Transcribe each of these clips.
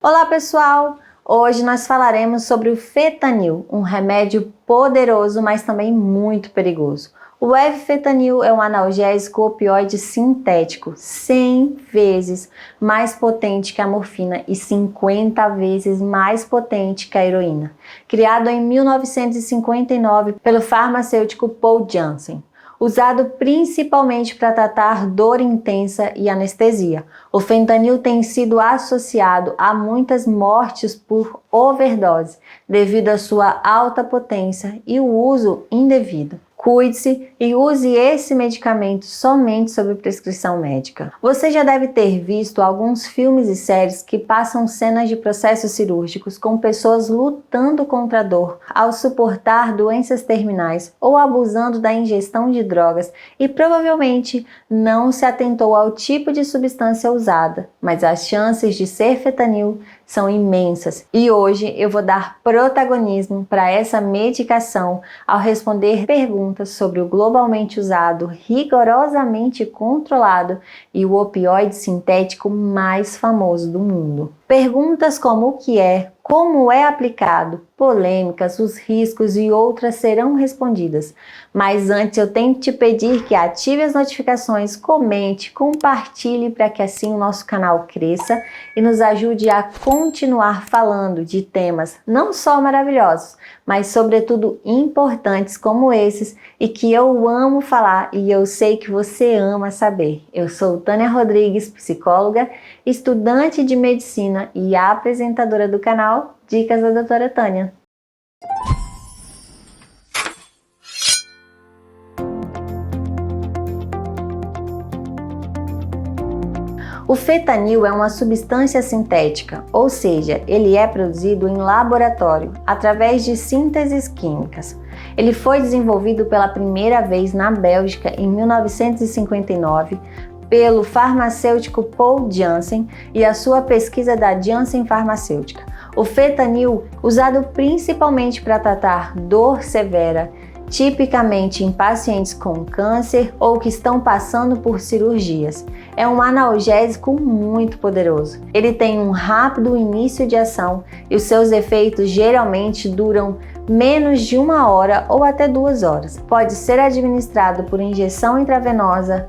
Olá pessoal! Hoje nós falaremos sobre o fentanil, um remédio poderoso, mas também muito perigoso. O efentanil é um analgésico opioide sintético 100 vezes mais potente que a morfina e 50 vezes mais potente que a heroína. Criado em 1959 pelo farmacêutico Paul Janssen. Usado principalmente para tratar dor intensa e anestesia. O fentanil tem sido associado a muitas mortes por overdose, devido à sua alta potência e o uso indevido. Cuide-se e use esse medicamento somente sob prescrição médica. Você já deve ter visto alguns filmes e séries que passam cenas de processos cirúrgicos com pessoas lutando contra a dor ao suportar doenças terminais ou abusando da ingestão de drogas e provavelmente não se atentou ao tipo de substância usada, mas as chances de ser fentanil são imensas e hoje eu vou dar protagonismo para essa medicação ao responder perguntas sobre o globalmente usado, rigorosamente controlado e o opioide sintético mais famoso do mundo. Perguntas como o que é, como é aplicado, polêmicas, os riscos e outras serão respondidas. Mas antes eu tenho que te pedir que ative as notificações, comente, compartilhe para que assim o nosso canal cresça e nos ajude a continuar falando de temas não só maravilhosos, mas sobretudo importantes como esses e que eu amo falar e eu sei que você ama saber. Eu sou Tânia Rodrigues, psicóloga, estudante de medicina e apresentadora do canal Dicas da Doutora Tânia. O fentanil é uma substância sintética, ou seja, ele é produzido em laboratório, através de sínteses químicas. Ele foi desenvolvido pela primeira vez na Bélgica em 1959 pelo farmacêutico Paul Janssen e a sua pesquisa da Janssen Farmacêutica. O fentanil, usado principalmente para tratar dor severa, tipicamente em pacientes com câncer ou que estão passando por cirurgias. É um analgésico muito poderoso. Ele tem um rápido início de ação e os seus efeitos geralmente duram menos de 1 hora ou até 2 horas. Pode ser administrado por injeção intravenosa,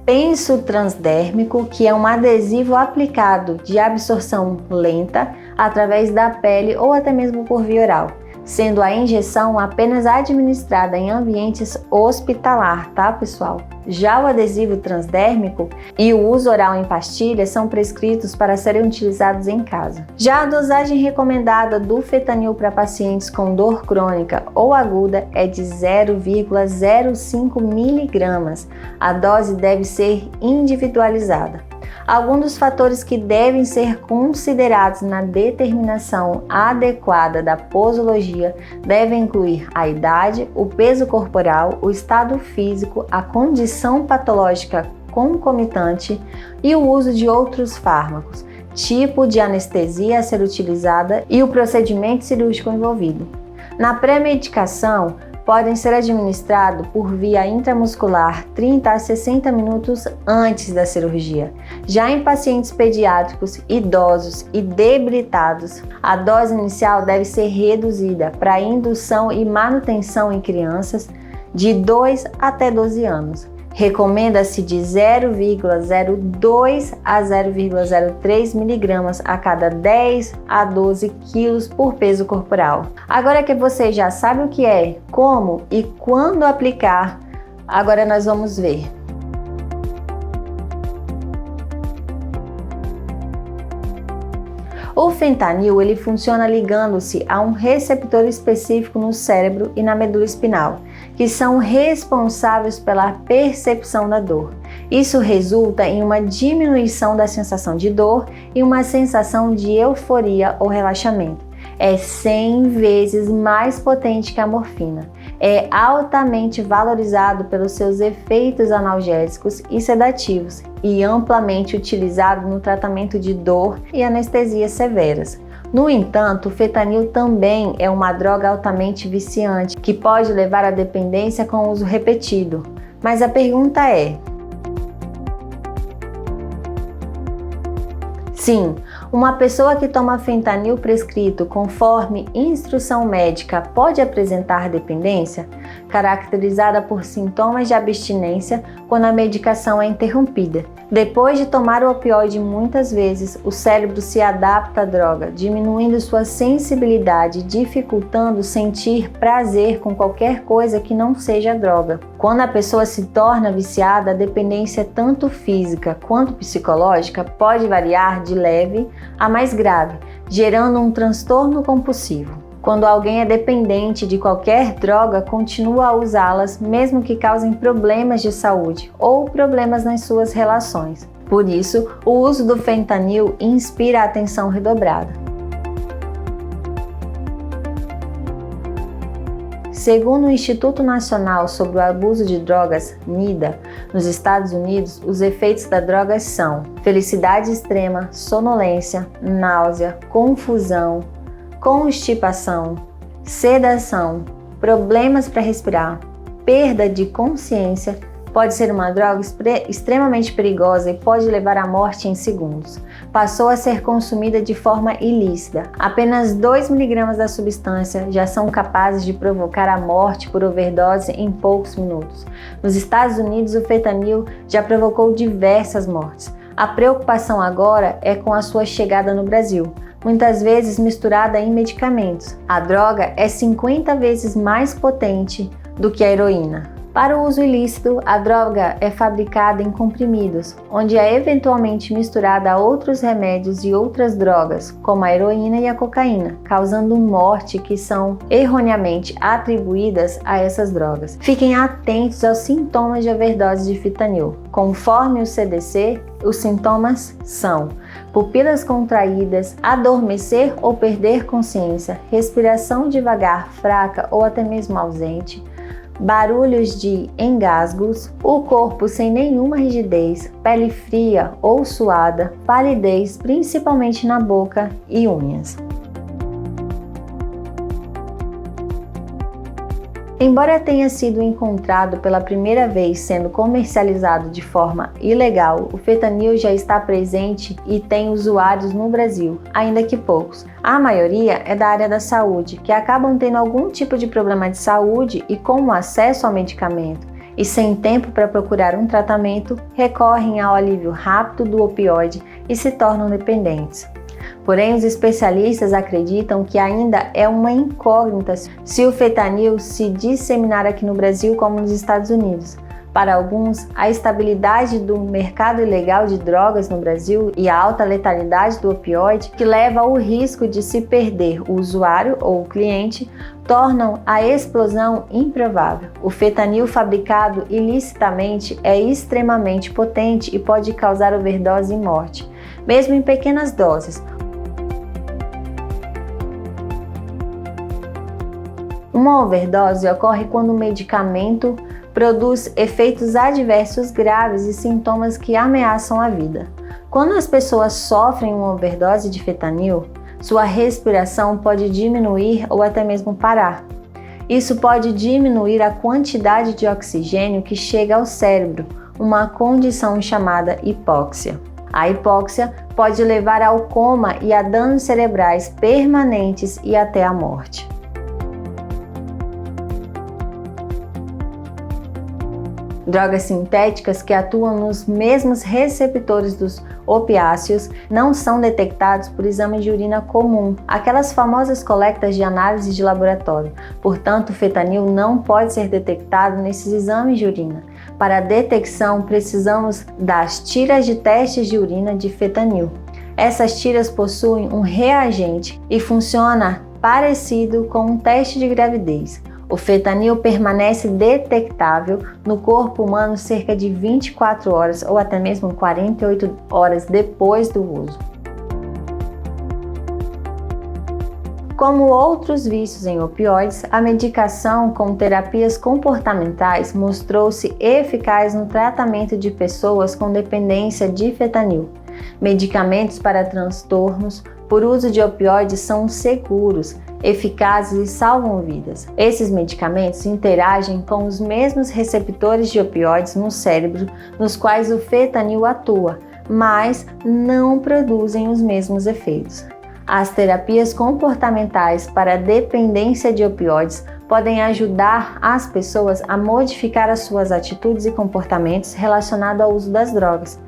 penso transdérmico, que é um adesivo aplicado de absorção lenta através da pele ou até mesmo por via oral, sendo a injeção apenas administrada em ambientes hospitalar, tá pessoal? Já o adesivo transdérmico e o uso oral em pastilhas são prescritos para serem utilizados em casa. Já a dosagem recomendada do fentanil para pacientes com dor crônica ou aguda é de 0,05 mg. A dose deve ser individualizada. Alguns dos fatores que devem ser considerados na determinação adequada da posologia devem incluir a idade, o peso corporal, o estado físico, a condição patológica concomitante e o uso de outros fármacos, tipo de anestesia a ser utilizada e o procedimento cirúrgico envolvido. Na pré-medicação, podem ser administrados por via intramuscular 30 a 60 minutos antes da cirurgia. Já em pacientes pediátricos, idosos e debilitados, a dose inicial deve ser reduzida para indução e manutenção em crianças de 2 até 12 anos. Recomenda-se de 0,02 a 0,03 mg a cada 10 a 12 kg por peso corporal. Agora que você já sabe o que é, como e quando aplicar, agora nós vamos ver. O fentanil ele funciona ligando-se a um receptor específico no cérebro e na medula espinal, que são responsáveis pela percepção da dor. Isso resulta em uma diminuição da sensação de dor e uma sensação de euforia ou relaxamento. É 100 vezes mais potente que a morfina. É altamente valorizado pelos seus efeitos analgésicos e sedativos e amplamente utilizado no tratamento de dor e anestesias severas. No entanto, o fentanil também é uma droga altamente viciante que pode levar à dependência com uso repetido. Mas a pergunta é: sim, Uma pessoa que toma fentanil prescrito conforme instrução médica pode apresentar dependência, caracterizada por sintomas de abstinência quando a medicação é interrompida. Depois de tomar o opioide muitas vezes, o cérebro se adapta à droga, diminuindo sua sensibilidade, dificultando sentir prazer com qualquer coisa que não seja droga. Quando a pessoa se torna viciada, a dependência tanto física quanto psicológica pode variar de leve a mais grave, gerando um transtorno compulsivo. Quando alguém é dependente de qualquer droga, continua a usá-las, mesmo que causem problemas de saúde ou problemas nas suas relações. Por isso, o uso do fentanil inspira a atenção redobrada. Segundo o Instituto Nacional sobre o Abuso de Drogas, NIDA, nos Estados Unidos, os efeitos da droga são felicidade extrema, sonolência, náusea, confusão, constipação, sedação, problemas para respirar, perda de consciência. Pode ser uma droga extremamente perigosa e pode levar à morte em segundos. Passou a ser consumida de forma ilícita. Apenas 2 mg da substância já são capazes de provocar a morte por overdose em poucos minutos. Nos Estados Unidos, o fentanil já provocou diversas mortes. A preocupação agora é com a sua chegada no Brasil, muitas vezes misturada em medicamentos. A droga é 50 vezes mais potente do que a heroína. Para o uso ilícito, a droga é fabricada em comprimidos, onde é eventualmente misturada a outros remédios e outras drogas, como a heroína e a cocaína, causando morte que são erroneamente atribuídas a essas drogas. Fiquem atentos aos sintomas de overdose de fentanil. Conforme o CDC, os sintomas são pupilas contraídas, adormecer ou perder consciência, respiração devagar, fraca ou até mesmo ausente, barulhos de engasgos, o corpo sem nenhuma rigidez, pele fria ou suada, palidez, principalmente na boca e unhas. Embora tenha sido encontrado pela primeira vez sendo comercializado de forma ilegal, o fentanil já está presente e tem usuários no Brasil, ainda que poucos. A maioria é da área da saúde, que acabam tendo algum tipo de problema de saúde e com o acesso ao medicamento e sem tempo para procurar um tratamento, recorrem ao alívio rápido do opioide e se tornam dependentes. Porém, os especialistas acreditam que ainda é uma incógnita se o fentanil se disseminar aqui no Brasil como nos Estados Unidos. Para alguns, a estabilidade do mercado ilegal de drogas no Brasil e a alta letalidade do opioide, que leva ao risco de se perder o usuário ou o cliente, tornam a explosão improvável. O fentanil fabricado ilicitamente é extremamente potente e pode causar overdose e morte, mesmo em pequenas doses. Uma overdose ocorre quando o medicamento produz efeitos adversos graves e sintomas que ameaçam a vida. Quando as pessoas sofrem uma overdose de fentanil, sua respiração pode diminuir ou até mesmo parar. Isso pode diminuir a quantidade de oxigênio que chega ao cérebro, uma condição chamada hipóxia. A hipóxia pode levar ao coma e a danos cerebrais permanentes e até a morte. Drogas sintéticas que atuam nos mesmos receptores dos opiáceos não são detectados por exame de urina comum, aquelas famosas coletas de análise de laboratório. Portanto, o fentanil não pode ser detectado nesses exames de urina. Para a detecção, precisamos das tiras de testes de urina de fentanil. Essas tiras possuem um reagente e funciona parecido com um teste de gravidez. O fentanil permanece detectável no corpo humano cerca de 24 horas ou até mesmo 48 horas depois do uso. Como outros vícios em opioides, a medicação com terapias comportamentais mostrou-se eficaz no tratamento de pessoas com dependência de fentanil. Medicamentos para transtornos por uso de opioides são seguros, eficazes e salvam vidas. Esses medicamentos interagem com os mesmos receptores de opioides no cérebro nos quais o fentanil atua, mas não produzem os mesmos efeitos. As terapias comportamentais para a dependência de opioides podem ajudar as pessoas a modificar as suas atitudes e comportamentos relacionados ao uso das drogas,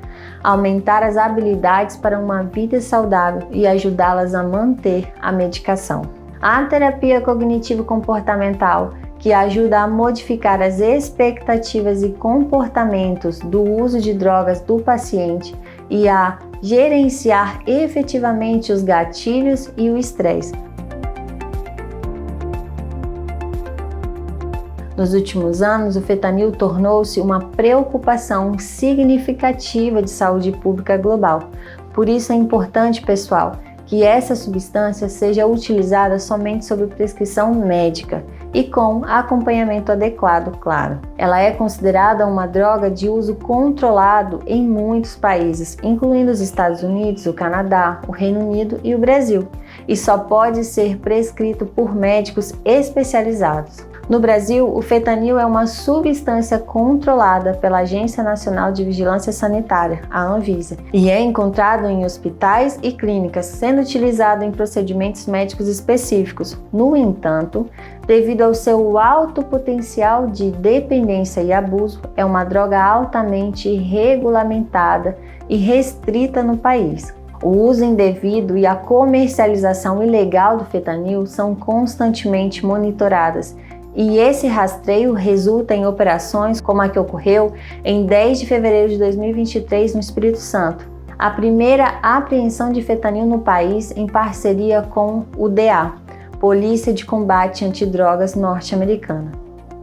aumentar as habilidades para uma vida saudável e ajudá-las a manter a medicação. A terapia cognitivo-comportamental, que ajuda a modificar as expectativas e comportamentos do uso de drogas do paciente e a gerenciar efetivamente os gatilhos e o estresse. Nos últimos anos, o fentanil tornou-se uma preocupação significativa de saúde pública global. Por isso é importante, pessoal, que essa substância seja utilizada somente sob prescrição médica e com acompanhamento adequado, claro. Ela é considerada uma droga de uso controlado em muitos países, incluindo os Estados Unidos, o Canadá, o Reino Unido e o Brasil, e só pode ser prescrito por médicos especializados. No Brasil, o fentanil é uma substância controlada pela Agência Nacional de Vigilância Sanitária, a Anvisa, e é encontrado em hospitais e clínicas, sendo utilizado em procedimentos médicos específicos. No entanto, devido ao seu alto potencial de dependência e abuso, é uma droga altamente regulamentada e restrita no país. O uso indevido e a comercialização ilegal do fentanil são constantemente monitoradas, e esse rastreio resulta em operações como a que ocorreu em 10 de fevereiro de 2023 no Espírito Santo. A primeira apreensão de fentanil no país em parceria com o DEA, Polícia de Combate Antidrogas norte-americana.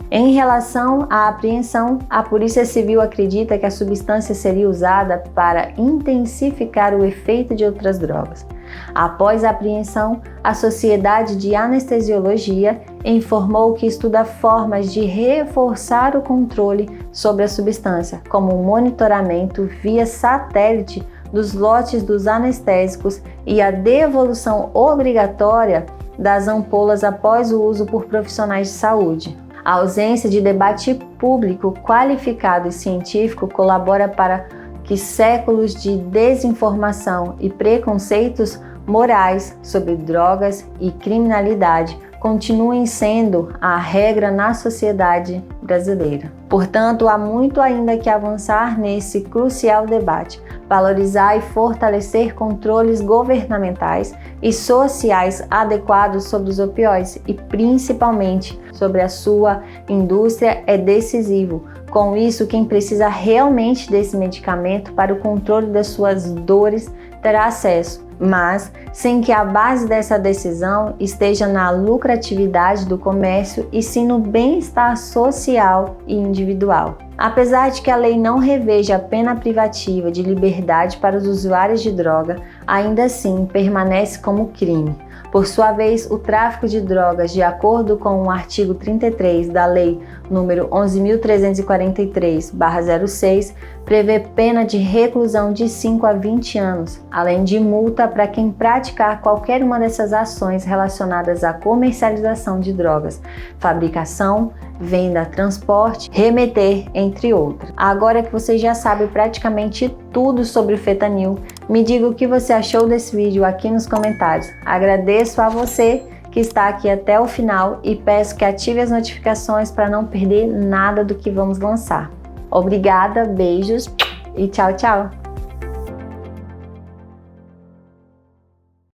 Em relação à apreensão, a Polícia Civil acredita que a substância seria usada para intensificar o efeito de outras drogas. Após a apreensão, a Sociedade de Anestesiologia informou que estuda formas de reforçar o controle sobre a substância, como o monitoramento via satélite dos lotes dos anestésicos e a devolução obrigatória das ampolas após o uso por profissionais de saúde. A ausência de debate público qualificado e científico colabora para que séculos de desinformação e preconceitos morais sobre drogas e criminalidade continuem sendo a regra na sociedade brasileira. Portanto, há muito ainda que avançar nesse crucial debate, valorizar e fortalecer controles governamentais e sociais adequados sobre os opioides e principalmente sobre a sua indústria é decisivo. Com isso, quem precisa realmente desse medicamento para o controle das suas dores terá acesso, mas sem que a base dessa decisão esteja na lucratividade do comércio e sim no bem-estar social e individual. Apesar de que a lei não reveja a pena privativa de liberdade para os usuários de droga, ainda assim permanece como crime. Por sua vez, o tráfico de drogas, de acordo com o artigo 33 da Lei nº 11.343/06, prevê pena de reclusão de 5 a 20 anos, além de multa para quem praticar qualquer uma dessas ações relacionadas à comercialização de drogas, fabricação, venda, transporte, remeter, entre outras. Agora que você já sabe praticamente tudo sobre o fentanil, me diga o que você achou desse vídeo aqui nos comentários. Agradeço a você que está aqui até o final e peço que ative as notificações para não perder nada do que vamos lançar. Obrigada, beijos e tchau, tchau!